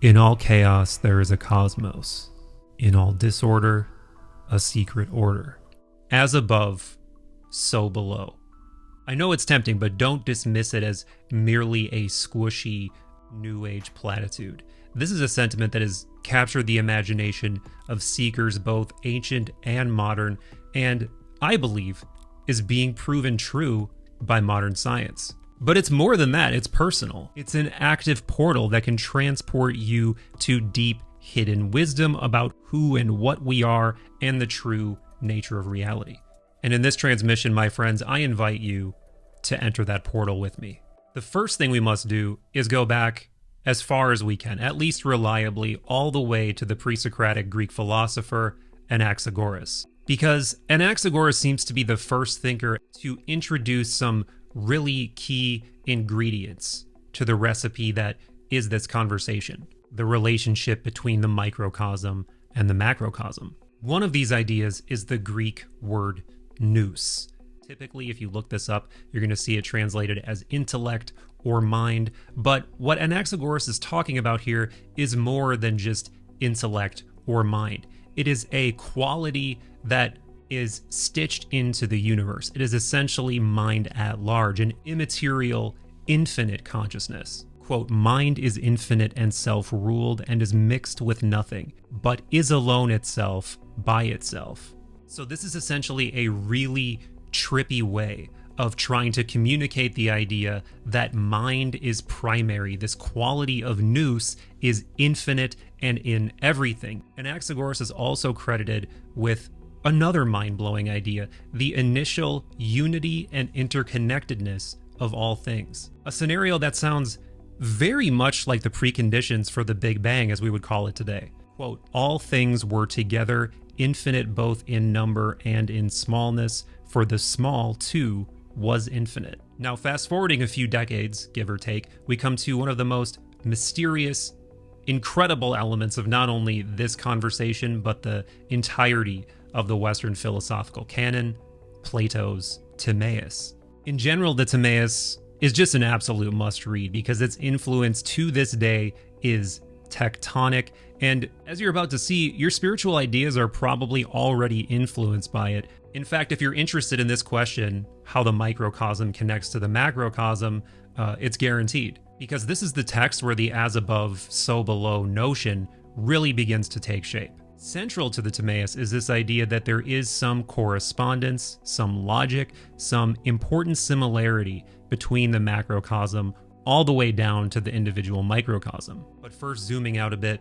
In all chaos, there is a cosmos. In all disorder, a secret order. As above, so below. I know it's tempting, but don't dismiss it as merely a squishy, new age platitude. This is a sentiment that has captured the imagination of seekers both ancient and modern, and I believe is being proven true by modern science. But it's more than that, it's personal. It's an active portal that can transport you to deep, hidden wisdom about who and what we are and the true nature of reality. And in this transmission, my friends, I invite you to enter that portal with me. The first thing we must do is go back as far as we can, at least reliably, all the way to the pre-Socratic Greek philosopher Anaxagoras. Because Anaxagoras seems to be the first thinker to introduce some really key ingredients to the recipe that is this conversation, the relationship between the microcosm and the macrocosm. One of these ideas is the Greek word nous. Typically, if you look this up, you're going to see it translated as intellect or mind, but what Anaxagoras is talking about here is more than just intellect or mind. It is a quality that is stitched into the universe. It is essentially mind at large, an immaterial, infinite consciousness. Quote, mind is infinite and self-ruled and is mixed with nothing, but is alone itself by itself. So this is essentially a really trippy way of trying to communicate the idea that mind is primary. This quality of nous is infinite and in everything. And Anaxagoras is also credited with another mind-blowing idea, the initial unity and interconnectedness of all things. A scenario that sounds very much like the preconditions for the Big Bang, as we would call it today. Quote, all things were together, infinite both in number and in smallness, for the small, too, was infinite. Now, fast forwarding a few decades, give or take, we come to one of the most mysterious, incredible elements of not only this conversation, but the entirety of the Western philosophical canon, Plato's Timaeus. In general, the Timaeus is just an absolute must-read because its influence to this day is tectonic, and as you're about to see, your spiritual ideas are probably already influenced by it. In fact, if you're interested in this question, how the microcosm connects to the macrocosm, it's guaranteed, because this is the text where the as above, so below notion really begins to take shape. Central to the Timaeus is this idea that there is some correspondence, some logic, some important similarity between the macrocosm all the way down to the individual microcosm. But first, zooming out a bit,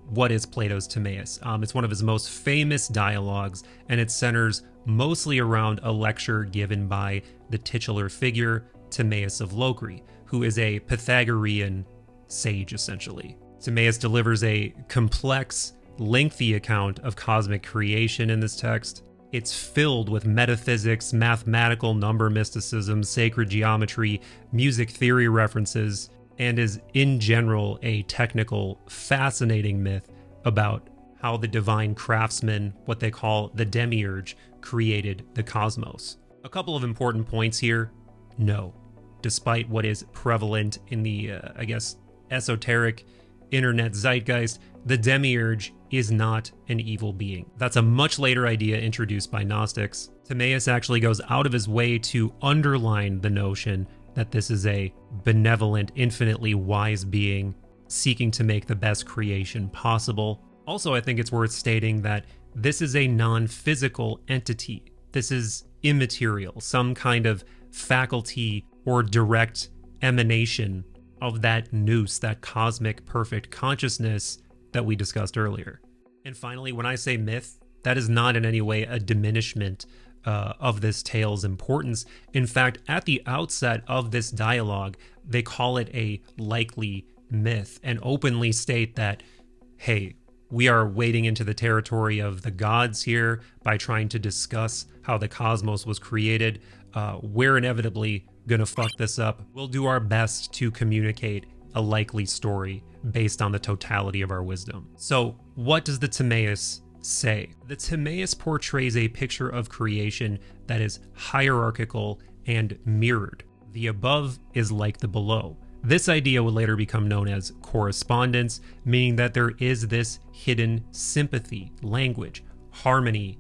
what is Plato's Timaeus? It's one of his most famous dialogues, and it centers mostly around a lecture given by the titular figure Timaeus of Locri, who is a Pythagorean sage, essentially. Timaeus delivers a complex, lengthy account of cosmic creation in this text. It's filled with metaphysics, mathematical number mysticism, sacred geometry, music theory references, and is in general a technical, fascinating myth about how the divine craftsman, what they call the demiurge, created the cosmos. A couple of important points here. No, despite what is prevalent in the, esoteric internet zeitgeist, the demiurge is not an evil being. That's a much later idea introduced by Gnostics. Timaeus actually goes out of his way to underline the notion that this is a benevolent, infinitely wise being seeking to make the best creation possible. Also, I think it's worth stating that this is a non-physical entity. This is immaterial, some kind of faculty or direct emanation of that nous, that cosmic perfect consciousness that we discussed earlier. And finally, when I say myth, that is not in any way a diminishment of this tale's importance. In fact, at the outset of this dialogue, they call it a likely myth and openly state that, hey, we are wading into the territory of the gods here by trying to discuss how the cosmos was created. We're inevitably gonna fuck this up. We'll do our best to communicate a likely story based on the totality of our wisdom. So what does the Timaeus say? The Timaeus portrays a picture of creation that is hierarchical and mirrored. The above is like the below. This idea would later become known as correspondence, meaning that there is this hidden sympathy, language, harmony,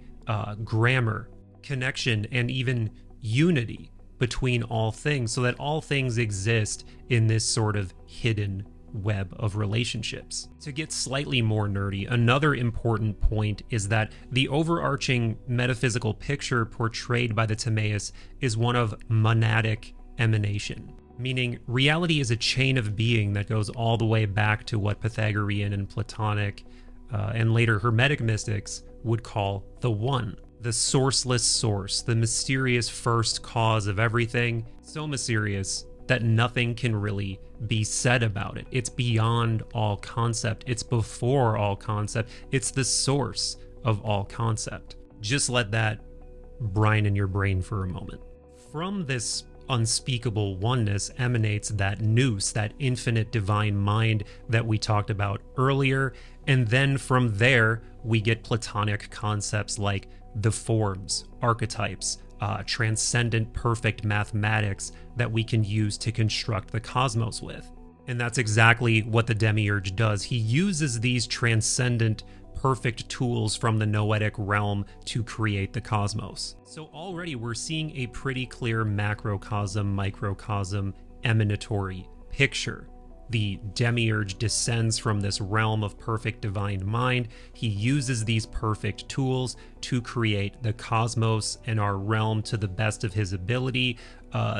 grammar, connection, and even unity between all things, so that all things exist in this sort of hidden web of relationships. To get slightly more nerdy, another important point is that the overarching metaphysical picture portrayed by the Timaeus is one of monadic emanation, meaning reality is a chain of being that goes all the way back to what Pythagorean and Platonic and later Hermetic mystics would call the One, the sourceless source, the mysterious first cause of everything, so mysterious that nothing can really be said about it. It's beyond all concept. It's before all concept. It's the source of all concept. Just let that brine in your brain for a moment. From this unspeakable oneness emanates that nous, that infinite divine mind that we talked about earlier. And then from there, we get Platonic concepts like the forms, archetypes, transcendent perfect mathematics that we can use to construct the cosmos with. And that's exactly what the demiurge does. He uses these transcendent perfect tools from the noetic realm to create the cosmos. So already we're seeing a pretty clear macrocosm, microcosm, emanatory picture. The demiurge descends from this realm of perfect divine mind. He uses these perfect tools to create the cosmos and our realm to the best of his ability,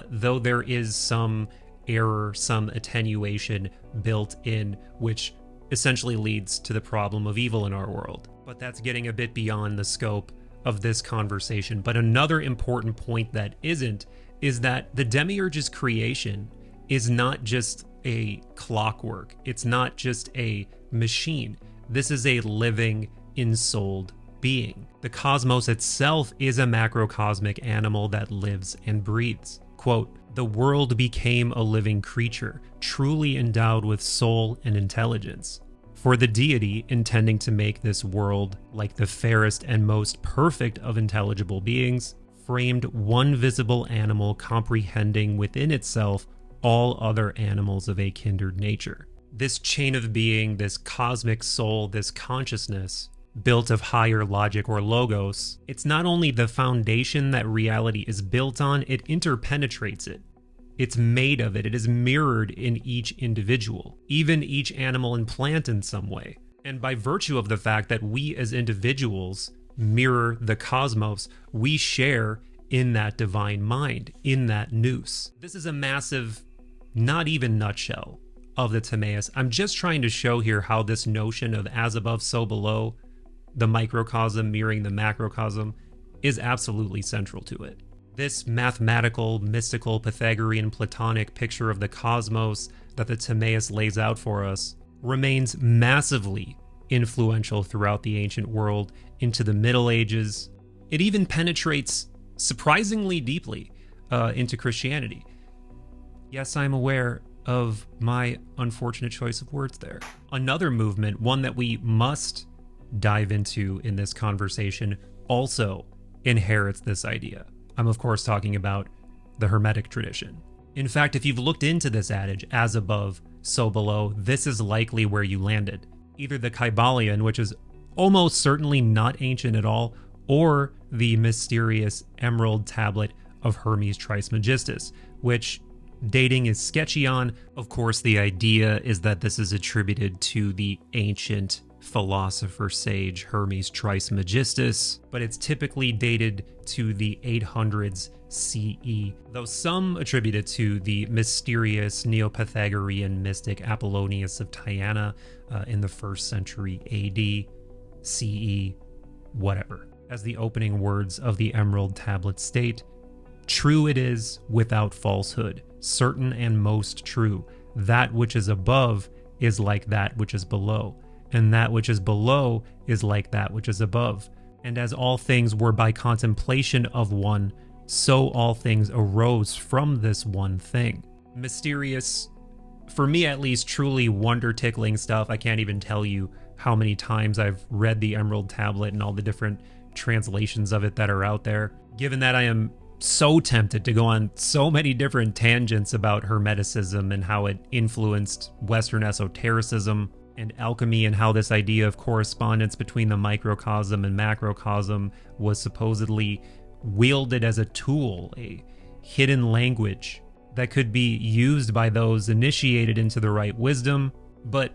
though there is some error, some attenuation built in, which essentially leads to the problem of evil in our world. But that's getting a bit beyond the scope of this conversation. But another important point that isn't is that the demiurge's creation is not just a clockwork. It's not just a machine. This is a living, ensouled being. The cosmos itself is a macrocosmic animal that lives and breathes. Quote, "The world became a living creature, truly endowed with soul and intelligence. For the deity, intending to make this world like the fairest and most perfect of intelligible beings, framed one visible animal comprehending within itself all other animals of a kindred nature." This chain of being, this cosmic soul, this consciousness, built of higher logic or logos, it's not only the foundation that reality is built on, it interpenetrates it. It's made of it. It is mirrored in each individual, even each animal and plant in some way. And by virtue of the fact that we as individuals mirror the cosmos, we share in that divine mind, in that nous. This is a massive, not even nutshell of the Timaeus. I'm just trying to show here how this notion of as above, so below, the microcosm mirroring the macrocosm, is absolutely central to it. This mathematical, mystical, Pythagorean, Platonic picture of the cosmos that the Timaeus lays out for us remains massively influential throughout the ancient world into the Middle Ages. It even penetrates surprisingly deeply into Christianity. Yes, I'm aware of my unfortunate choice of words there. Another movement, one that we must dive into in this conversation, also inherits this idea. I'm of course talking about the Hermetic tradition. In fact, if you've looked into this adage, as above, so below, this is likely where you landed. Either the Kybalion, which is almost certainly not ancient at all, or the mysterious emerald tablet of Hermes Trismegistus, which dating is sketchy on. Of course, the idea is that this is attributed to the ancient philosopher sage Hermes Trismegistus, but it's typically dated to the 800s CE, though some attribute it to the mysterious Neo-Pythagorean mystic Apollonius of Tyana in the 1st century AD, CE, whatever. As the opening words of the Emerald Tablet state, "True it is without falsehood, certain and most true. That which is above is like that which is below, and that which is below is like that which is above. And as all things were by contemplation of one, so all things arose from this one thing." Mysterious, for me at least, truly wonder-tickling stuff. I can't even tell you how many times I've read the Emerald Tablet and all the different translations of it that are out there. Given that I am so tempted to go on so many different tangents about Hermeticism and how it influenced Western esotericism and alchemy, and how this idea of correspondence between the microcosm and macrocosm was supposedly wielded as a tool, a hidden language that could be used by those initiated into the right wisdom. But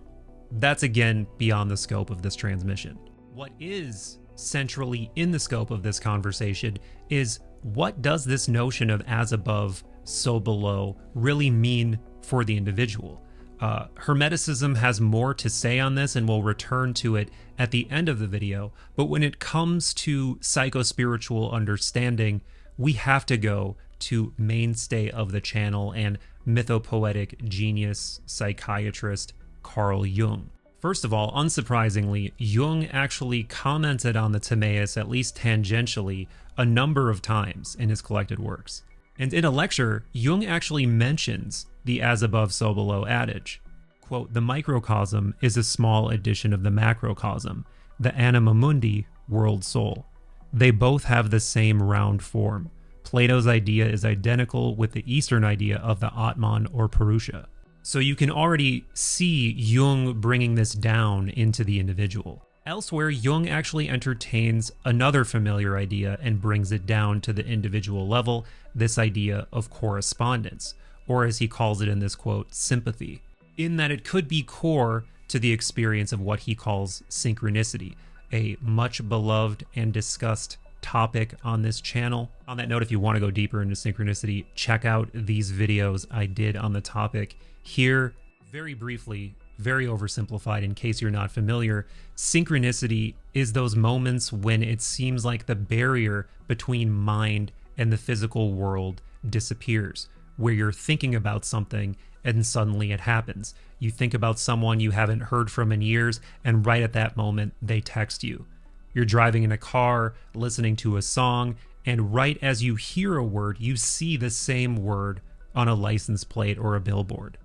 that's again beyond the scope of this transmission. What is centrally in the scope of this conversation is, what does this notion of as above, so below really mean for the individual? Hermeticism has more to say on this, and we'll return to it at the end of the video. But when it comes to psychospiritual understanding, we have to go to mainstay of the channel and mythopoetic genius psychiatrist Carl Jung. First of all, unsurprisingly, Jung actually commented on the Timaeus, at least tangentially, a number of times in his collected works. And in a lecture, Jung actually mentions the as above, so below adage. Quote, "The microcosm is a small edition of the macrocosm, the anima mundi, world soul. They both have the same round form. Plato's idea is identical with the Eastern idea of the Atman or Purusha." So you can already see Jung bringing this down into the individual. Elsewhere, Jung actually entertains another familiar idea and brings it down to the individual level, this idea of correspondence, or as he calls it in this quote, sympathy, in that it could be core to the experience of what he calls synchronicity, a much beloved and discussed topic on this channel. On that note, if you want to go deeper into synchronicity, check out these videos I did on the topic. Here, very briefly, very oversimplified in case you're not familiar, synchronicity is those moments when it seems like the barrier between mind and the physical world disappears, where you're thinking about something and suddenly it happens. You think about someone you haven't heard from in years, and right at that moment, they text you. You're driving in a car, listening to a song, and right as you hear a word, you see the same word on a license plate or a billboard.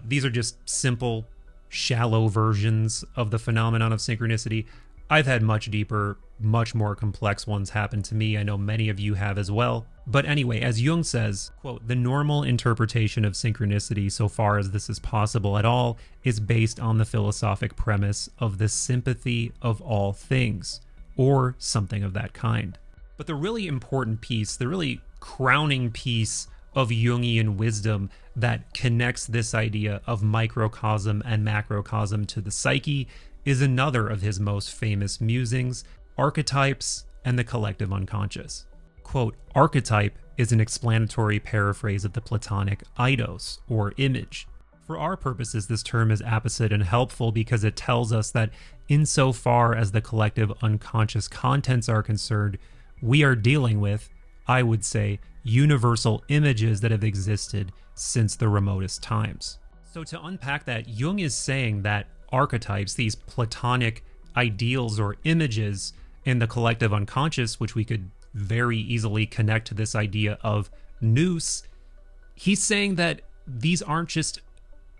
These are just simple, shallow versions of the phenomenon of synchronicity. I've had much deeper, much more complex ones happen to me. I know many of you have as well. But anyway, as Jung says, quote, "The normal interpretation of synchronicity, so far as this is possible at all, is based on the philosophic premise of the sympathy of all things, or something of that kind." But the really important piece, the really crowning piece of Jungian wisdom that connects this idea of microcosm and macrocosm to the psyche is another of his most famous musings, archetypes and the collective unconscious. Quote, "Archetype is an explanatory paraphrase of the Platonic eidos, or image. For our purposes, this term is apposite and helpful because it tells us that insofar as the collective unconscious contents are concerned, we are dealing with, I would say, universal images that have existed since the remotest times." So to unpack that, Jung is saying that archetypes, these Platonic ideals or images in the collective unconscious, which we could very easily connect to this idea of nous, he's saying that these aren't just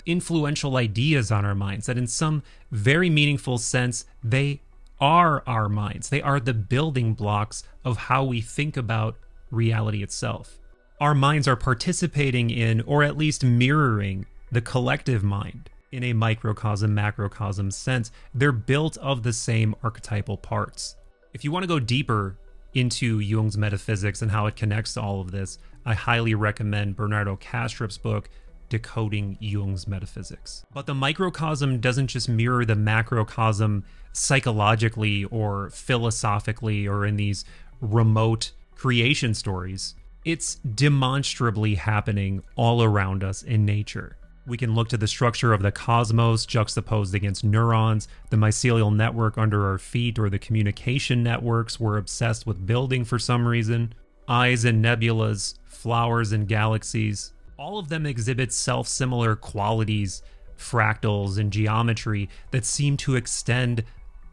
influential ideas on our minds, that in some very meaningful sense, they are our minds. They are the building blocks of how we think about reality itself. Our minds are participating in, or at least mirroring, the collective mind in a microcosm, macrocosm sense. They're built of the same archetypal parts. If you want to go deeper into Jung's metaphysics and how it connects to all of this, I highly recommend Bernardo Kastrup's book, Decoding Jung's Metaphysics. But the microcosm doesn't just mirror the macrocosm psychologically or philosophically or in these remote creation stories. It's demonstrably happening all around us in nature. We can look to the structure of the cosmos juxtaposed against neurons, the mycelial network under our feet, or the communication networks we're obsessed with building for some reason. Eyes and nebulas, flowers and galaxies, all of them exhibit self-similar qualities, fractals, and geometry that seem to extend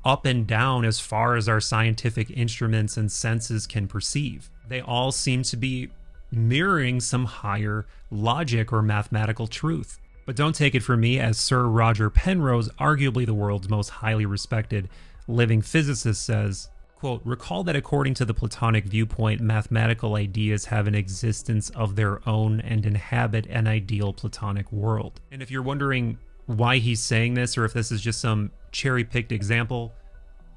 up and down as far as our scientific instruments and senses can perceive. They all seem to be mirroring some higher logic or mathematical truth. But don't take it from me, as Sir Rodger Penrose, arguably the world's most highly respected living physicist, says, Quote, recall that according to the Platonic viewpoint, mathematical ideas have an existence of their own and inhabit an ideal Platonic world. And if you're wondering why he's saying this, or if this is just some cherry-picked example,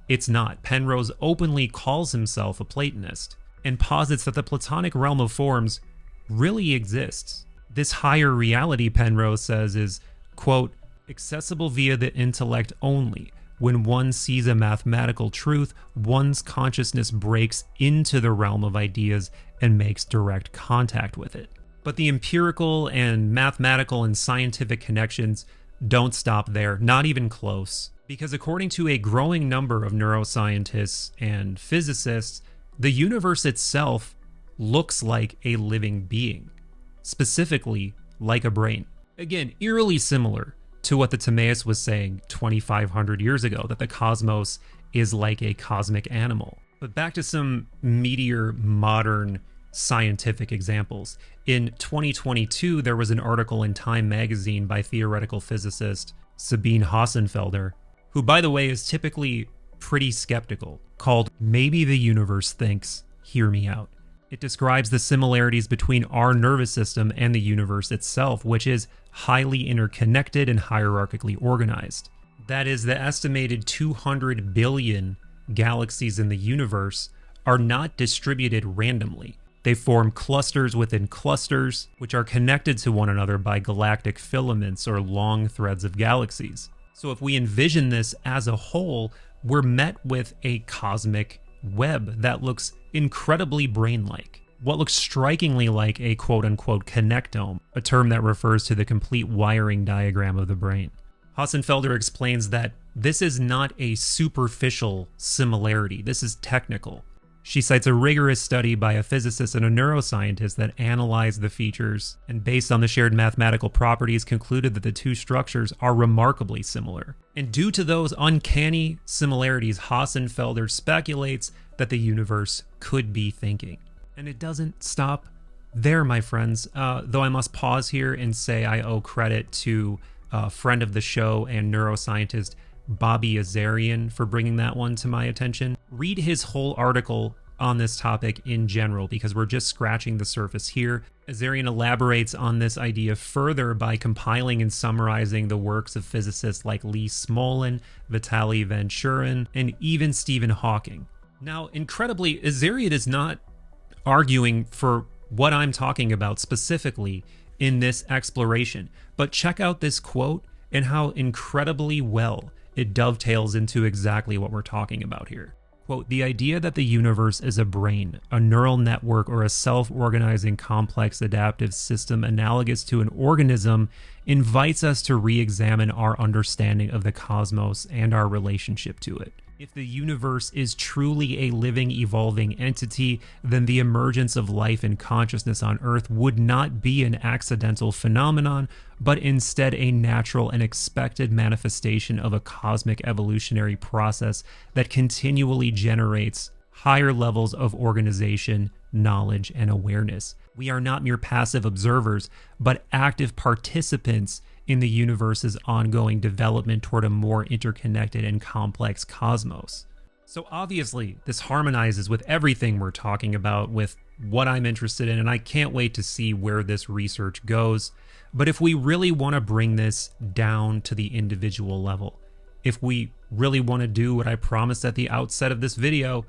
it's not. Penrose openly calls himself a Platonist and posits that the Platonic realm of forms really exists. This higher reality, Penrose says, is, quote, accessible via the intellect only. When one sees a mathematical truth, one's consciousness breaks into the realm of ideas and makes direct contact with it. But the empirical and mathematical and scientific connections don't stop there, not even close. Because according to a growing number of neuroscientists and physicists, the universe itself looks like a living being, specifically like a brain. Again, eerily similar to what the Timaeus was saying 2,500 years ago, that the cosmos is like a cosmic animal. But back to some meatier modern scientific examples. In 2022, there was an article in Time magazine by theoretical physicist Sabine Hossenfelder, who, by the way, is typically pretty skeptical, called Maybe the Universe Thinks, Hear Me Out. It describes the similarities between our nervous system and the universe itself, which is highly interconnected and hierarchically organized. That is, the estimated 200 billion galaxies in the universe are not distributed randomly. They form clusters within clusters, which are connected to one another by galactic filaments or long threads of galaxies. So if we envision this as a whole, we're met with a cosmic web that looks incredibly brain-like. What looks strikingly like a quote-unquote connectome, a term that refers to the complete wiring diagram of the brain. Hossenfelder explains that this is not a superficial similarity, this is technical. She cites a rigorous study by a physicist and a neuroscientist that analyzed the features and, based on the shared mathematical properties, concluded that the two structures are remarkably similar. And due to those uncanny similarities, Hossenfelder speculates that the universe could be thinking. And it doesn't stop there, my friends, though I must pause here and say I owe credit to a friend of the show and neuroscientist Bobby Azarian for bringing that one to my attention. Read his whole article on this topic in general, because we're just scratching the surface here. Azarian elaborates on this idea further by compiling and summarizing the works of physicists like Lee Smolin, Vitaly Van Schuren, and even Stephen Hawking. Now, incredibly, Azarian is not arguing for what I'm talking about specifically in this exploration, but check out this quote and how incredibly well it dovetails into exactly what we're talking about here. Quote, the idea that the universe is a brain, a neural network, or a self-organizing complex adaptive system analogous to an organism invites us to re-examine our understanding of the cosmos and our relationship to it. If the universe is truly a living, evolving entity, then the emergence of life and consciousness on Earth would not be an accidental phenomenon, but instead a natural and expected manifestation of a cosmic evolutionary process that continually generates higher levels of organization, knowledge, and awareness. We are not mere passive observers, but active participants in the universe's ongoing development toward a more interconnected and complex cosmos. So obviously, this harmonizes with everything we're talking about, with what I'm interested in, and I can't wait to see where this research goes. But if we really want to bring this down to the individual level, if we really want to do what I promised at the outset of this video,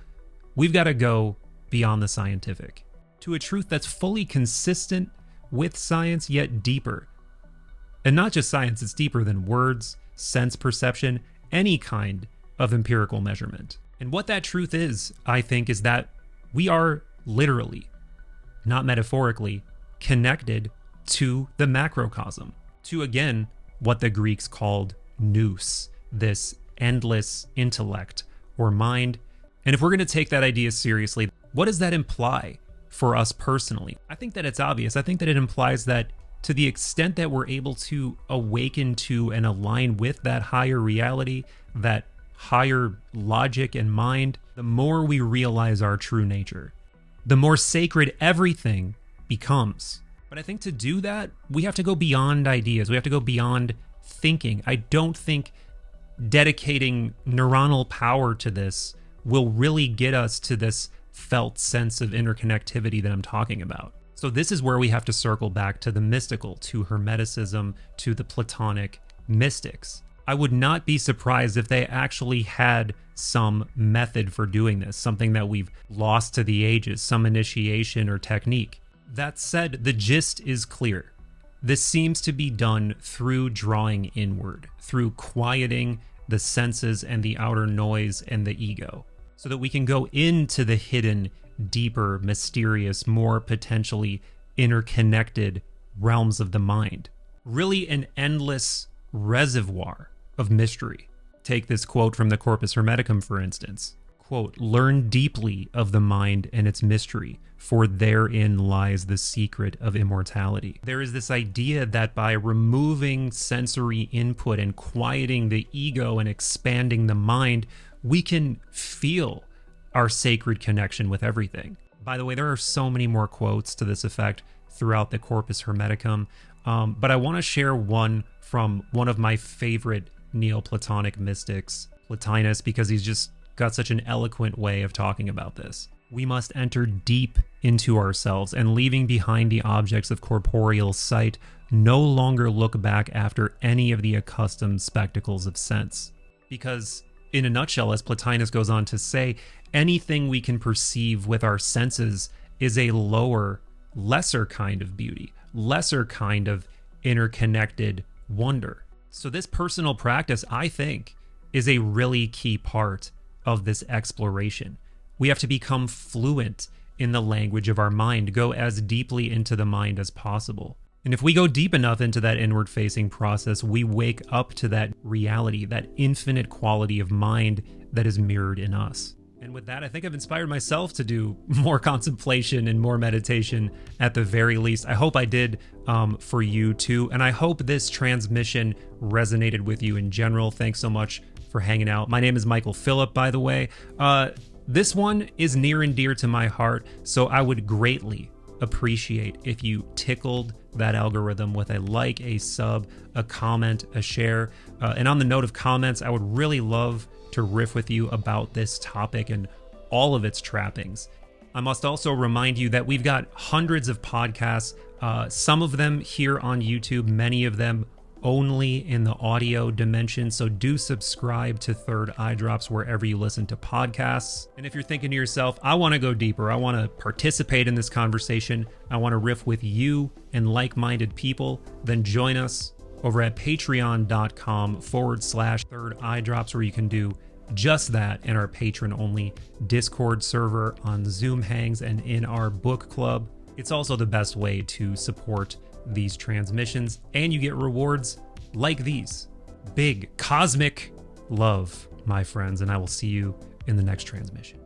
we've got to go beyond the scientific, to a truth that's fully consistent with science, yet deeper. And not just science, it's deeper than words, sense perception, any kind of empirical measurement. And what that truth is, I think, is that we are literally, not metaphorically, connected to the macrocosm, to, again, what the Greeks called nous, this endless intellect or mind. And if we're going to take that idea seriously, what does that imply for us personally? I think that it's obvious. I think that it implies that to the extent that we're able to awaken to and align with that higher reality, that higher logic and mind, the more we realize our true nature, the more sacred everything becomes. But I think to do that, we have to go beyond ideas. We have to go beyond thinking. I don't think dedicating neuronal power to this will really get us to this felt sense of interconnectivity that I'm talking about. So this is where we have to circle back to the mystical, to Hermeticism, to the Platonic mystics. I would not be surprised if they actually had some method for doing this, something that we've lost to the ages, some initiation or technique. That said, the gist is clear. This seems to be done through drawing inward, through quieting the senses and the outer noise and the ego, so that we can go into the hidden, deeper, mysterious, more potentially interconnected realms of the mind. Really an endless reservoir of mystery. Take this quote from the Corpus Hermeticum, for instance. Quote, "Learn deeply of the mind and its mystery, for therein lies the secret of immortality." There is this idea that by removing sensory input and quieting the ego and expanding the mind, we can feel our sacred connection with everything. By the way, there are so many more quotes to this effect throughout the Corpus Hermeticum, but I want to share one from one of my favorite Neoplatonic mystics, Plotinus, because he's just got such an eloquent way of talking about this. "We must enter deep into ourselves, and leaving behind the objects of corporeal sight, no longer look back after any of the accustomed spectacles of sense." Because, in a nutshell, as Plotinus goes on to say, anything we can perceive with our senses is a lower, lesser kind of beauty, lesser kind of interconnected wonder. So this personal practice, I think, is a really key part of this exploration. We have to become fluent in the language of our mind, go as deeply into the mind as possible. And if we go deep enough into that inward-facing process, we wake up to that reality, that infinite quality of mind that is mirrored in us. And with that, I think I've inspired myself to do more contemplation and more meditation at the very least. I hope I did for you too. And I hope this transmission resonated with you in general. Thanks so much for hanging out. My name is Michael Phillip, by the way. This one is near and dear to my heart, so I would greatly appreciate if you tickled that algorithm with a like, a sub, a comment, a share. And on the note of comments, I would really love to riff with you about this topic and all of its trappings. I must also remind you that we've got hundreds of podcasts, some of them here on YouTube, many of them only in the audio dimension. So do subscribe to Third Eye Drops wherever you listen to podcasts. And if you're thinking to yourself, I want to go deeper, I want to participate in this conversation, I want to riff with you and like-minded people, then join us over at patreon.com/Third Eye Drops, where you can do just that in our patron-only Discord server, on Zoom hangs, and in our book club. It's also the best way to support these transmissions, and you get rewards like these. Big cosmic love, my friends, and I will see you in the next transmission.